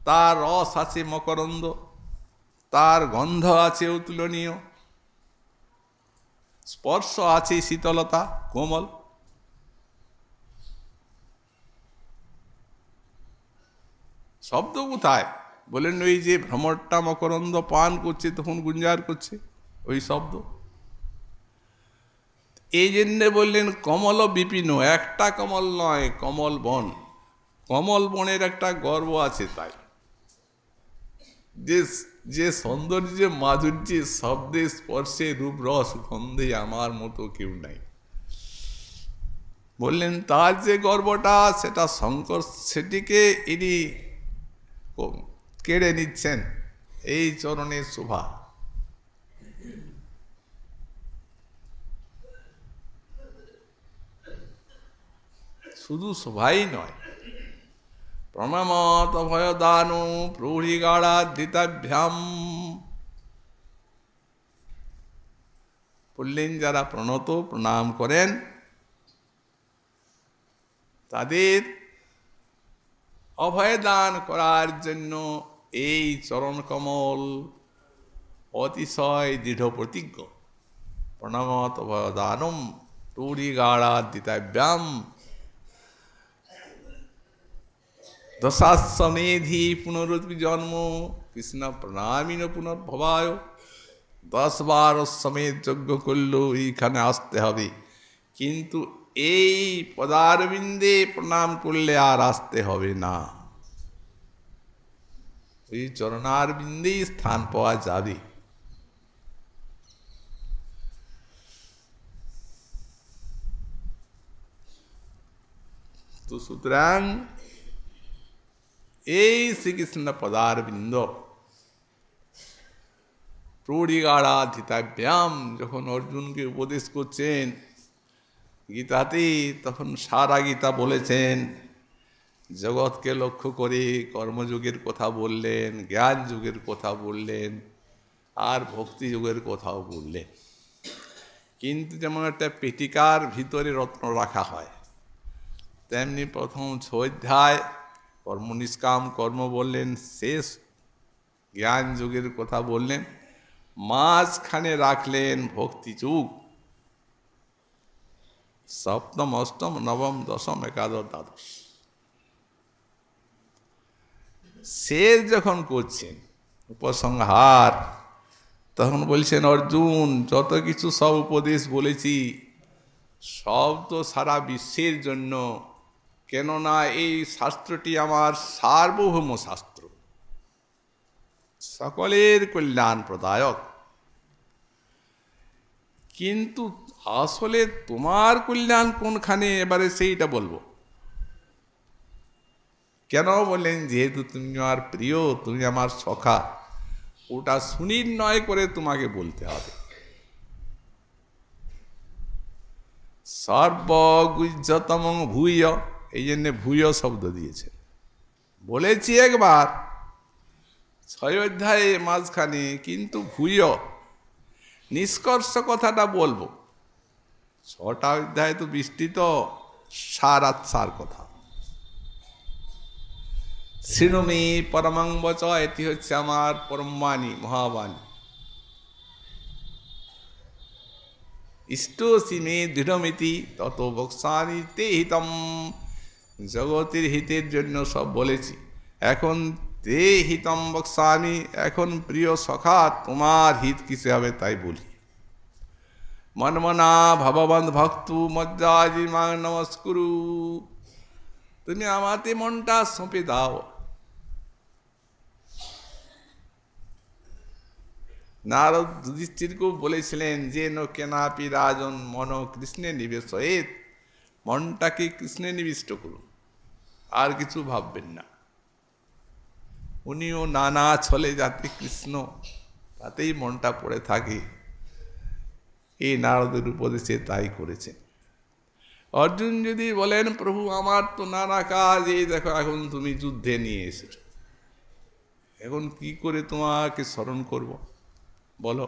তার রস আছে মকরন্দ, তার গন্ধ আছে অতুলনীয়, স্পর্শ আছে শীতলতা কোমল। শব্দ কোথায়? বলেন ওই যে ভ্রমরটা মকরন্দ পান করছে তখন গুঞ্জার করছে, ওই শব্দ। এই জন্যে বললেন কমল বিপিন, একটা কমল নয়, কমল বন। কমল বনের একটা গর্ব আছে। তাই যে সৌন্দর্য মাধুর্যে শব্দে স্পর্শে রূপ রস গন্ধে আমার মতো কেউ নাই। বললেন তার যে গর্বটা, সেটা শঙ্কর সেটিকে ইনি কেড়ে নিচ্ছেন এই চরণের শোভা। শুধু শোভাই নয়, প্রণমত ভয়দানো প্রহৃগাড়াদিতাভ্যাম। বললেন যারা প্রণত প্রণাম করেন তাদের অভয়দান করার জন্য এই চরণ কমল অতিশয় দৃঢ় প্রতিজ্ঞ। প্রণমত ভয়দানম প্রহৃগাড়াদিতাভ্যাম। দশাশ্বমেধি পুনরুজন্ম কৃষ্ণ প্রণামিন পুনর্ভবায়। 10 বার অশ্বমেধ যজ্ঞ করলেও এইখানে আসতে হবে, কিন্তু এই পদারবিন্দে প্রণাম করলে আর আসতে হবে না, ওই চরণারবিন্দেই স্থান পাওয়া যাবে। তো সুতরাং এই শ্রীকৃষ্ণ পদারবিন্দ প্রহৃগাড়াদিতাভ্যাম যখন অর্জুনকে উপদেশ করছেন গীতাতে, তখন সারা গীতা বলেছেন, জগৎকে লক্ষ্য করে কর্মযোগের কথা বললেন, জ্ঞান যুগের কথা বললেন, আর ভক্তি যুগের কথাও বললেন। কিন্তু যেমন একটা পেটিকার ভিতরে রত্ন রাখা হয়, তেমনি প্রথম 6 অধ্যায় কর্ম নিষ্কাম কর্ম বললেন, শেষ জ্ঞান যুগের কথা বললেন, মাঝখানে রাখলেন ভক্তি যুগ। সপ্তম অষ্টম নবম দশম একাদশ দ্বাদশ শেষ যখন করছেন উপসংহার, তখন বলছেন অর্জুন যত কিছু সব উপদেশ বলেছি সব তো সারা বিশ্বের জন্য, কেননা এই শাস্ত্রটি আমার সার্বভৌম শাস্ত্র, সকলের কল্যাণ প্রদায়ক। কিন্তু আসলে তোমার কল্যাণ কোনখানে, এবারে সেইটা বলবো। কেন বললেন? যেহেতু তুমি আমার প্রিয়, তুমি আমার সখা, ওটা সুনির্ণয় করে তোমাকে বলতে হবে। সর্বগুহ্যতম ভূয়, এই জন্য ভূয় শব্দ দিয়েছে। বলেছি একবার 6 অধ্যায়ে মাঝখানে, কিন্তু ভূয় নিষ্কর্ষ কথাটা বলবো। 6টা অধ্যায় তো বিস্তৃত সারাৎসার কথা। শৃণুমি পরমং বচ, এটি হচ্ছে আমার পরমবাণী, মহাবাণী। ইষ্টসি মে দৃঢ়মিতি তত বক্সামি তে হিতম, জগতের হিতের জন্য সব বলেছি, এখন তে হিতম বক্সামি, এখন প্রিয় সখা তোমার হিত কিসে হবে তাই বলি। মনমনা ভগবন্ত ভক্তু মজ্জাজি মা নমস্কুরু, তুমি আমাতে মনটা সঁপে দাও। নারদ যুধিষ্ঠিরকেও বলেছিলেন যে ন কেনাপি রাজন মন কৃষ্ণে নিবেশয়েৎ, মনটাকে কৃষ্ণে নিবিষ্ট করুন, আর কিছু ভাববেন না। উনিও নানা ছলে যাতে কৃষ্ণ, তাতেই মনটা পড়ে থাকে, এই নারদের উপদেশে তাই করেছেন। অর্জুন যদি বলেন প্রভু আমার তো নানা কাজ, এই দেখো এখন তুমি যুদ্ধে নিয়ে এসেছ, এখন কি করে তোমাকে স্মরণ করব বলো?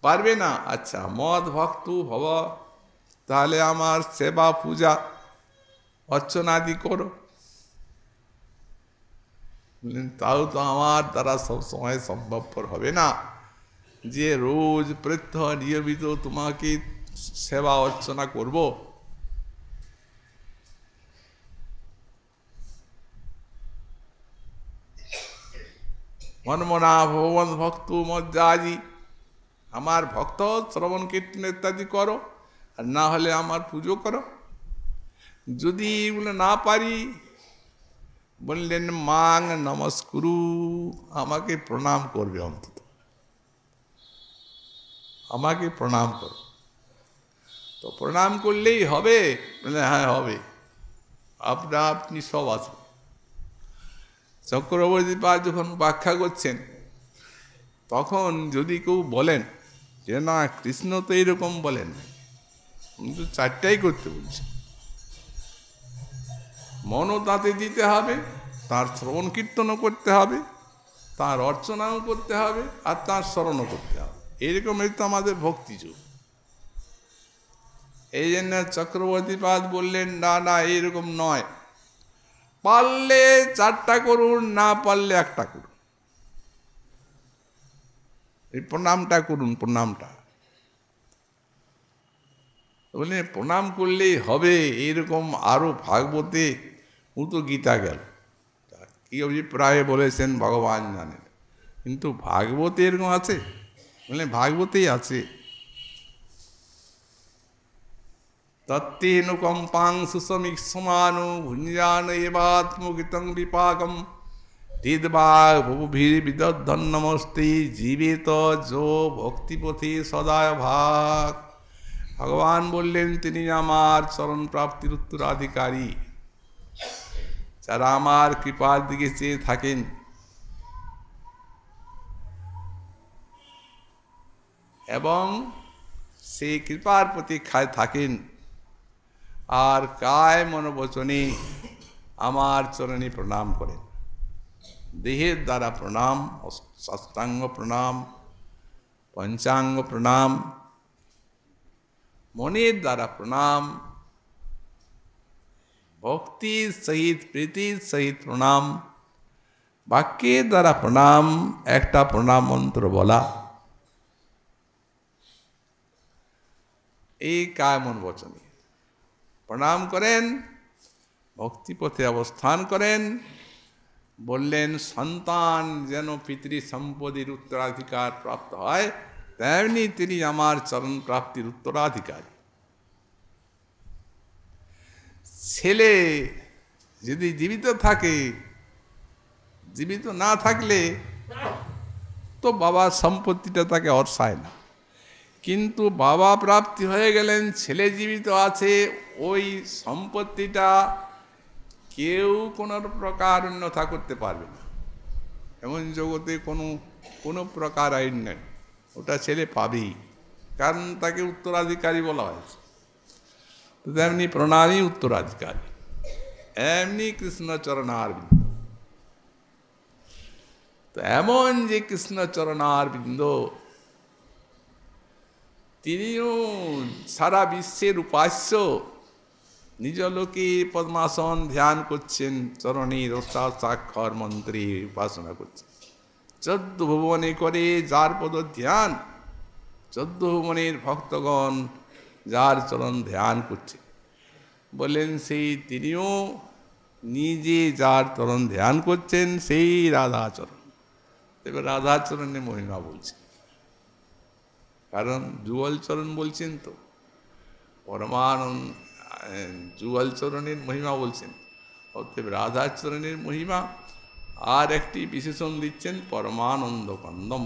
পারবে না? আচ্ছা, মদ ভক্ত ভব, তাহলে আমার সেবা পূজা অর্চনাদি করো। তাও তো আমার দ্বারা সব সময় সম্ভবপর হবে না যে রোজ প্রত্যহ নিয়মিত তোমাকে সেবা অর্চনা করব। মনমনা ভগবন্ত ভক্ত মজ্জাজি, আমার ভক্ত শ্রবণ কীর্তন ইত্যাদি করো, আর না হলে আমার পুজো করো। যদি এগুলো না পারি, বললেন মাং নমস্কুরু, আমাকে প্রণাম করবে, অন্তত আমাকে প্রণাম করো। তো প্রণাম করলেই হবে? বলে হ্যাঁ হবে, আপনি সব আছেন। চক্রবর্তী পাদ যখন ব্যাখ্যা করছেন, তখন যদি কেউ বলেন যে না কৃষ্ণ তো এইরকম বলেন, কিন্তু 4টাই করতে বলছে, মনও তাতে দিতে হবে, তার শ্রবণ কীর্তনও করতে হবে, তার অর্চনাও করতে হবে, আর তার স্মরণও করতে হবে। এরকমই তো আমাদের ভক্তিযুগ। এই জন্য চক্রবর্তীপাদ বললেন, না না, এইরকম নয়, পারলে 4টা করুন, না পারলে 1টা করুন, এই প্রণামটা করুন, প্রণামটা। বললেন প্রণাম করলেই হবে, এইরকম আরো ভাগবতে তো গীতা গেল, কি অভিপ্রায়ে বলেছেন ভগবান জানেন, কিন্তু ভাগবতে এরকম আছে? বললেন ভাগবতেই আছে। তত্তেনুকম্পাং সুসমীক্ষমানো ভুঞ্জান এবাত্মগীতং বিপাকম হৃদবাগ ভুভির্বিদধন্নমস্তি জীবিত যো ভক্তিপথি সদায় ভাগ। ভগবান বললেন তিনি আমার চরণ প্রাপ্তির উত্তরাধিকারী। যারা আমার কৃপার দিকে চেয়ে থাকেন, এবং সেই কৃপার প্রতীক্ষায় থাকেন, আর কায় মনোবচনে আমার চরণে প্রণাম করেন, দেহের দ্বারা প্রণাম, সাষ্টাঙ্গ প্রণাম, পঞ্চাঙ্গ প্রণাম, মনের দ্বারা প্রণাম, ভক্তির সহিত প্রীতির সহিত প্রণাম, বাক্যের দ্বারা প্রণাম, একটা প্রণাম মন্ত্র বলা, এই কায় মন বচনে প্রণাম করেন, ভক্তিপথে অবস্থান করেন। বললেন সন্তান যেন পিতৃ সম্পদের উত্তরাধিকার প্রাপ্ত হয়, তেমনি তিনি আমার চরণ প্রাপ্তির উত্তরাধিকারী। ছেলে যদি জীবিত থাকে, জীবিত না থাকলে তো বাবার সম্পত্তিটা তাকে অর্সায় না, কিন্তু বাবা প্রাপ্তি হয়ে গেলেন, ছেলে জীবিত আছে, ওই সম্পত্তিটা কেউ কোনো প্রকার অন্যথা করতে পারবে না। এমন জগতে কোনো প্রকার আইন নেই, ওটা ছেলে পাবেই, কারণ তাকে উত্তরাধিকারী বলা হয়েছে। তো তেমনি প্রণামী উত্তরাধিকারী, এমনি কৃষ্ণচরণারবিন্দ। তো এমন যে কৃষ্ণচরণারবিন্দ, তিনিও সারা বিশ্বের উপাস্য, নিজ লোকে পদ্মাসন ধ্যান করছেন, চরণের স্বাক্ষর মন্ত্রে উপাসনা করছেন। 14 ভুবনে করে যার পদ ধ্যান, 14 ভুবনের ভক্তগণ যার চরণ ধ্যান করছে, বলেন সেই তিনিও নিজে যার চরণ ধ্যান করছেন, সেই রাধাচরণ। এবার রাধাচরণের মহিমা বলছেন, কারণ যুগল চরণ বলছেন, তো পরমানন্দ যুগল চরণের মহিমা বলছেন, অতএব রাধাচরণের মহিমা। আর একটি বিশেষণ দিচ্ছেন পরমানন্দ কন্দম।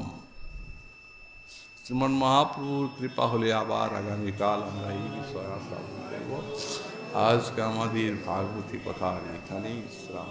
শ্রীমন মহাপ্রভুর কৃপা হলে আবার আগামীকাল আমরা এই বিষয়ে আলোচনা করব। আজকে আমাদের ভাগবতী কথা এখানেই বিশ্রাম।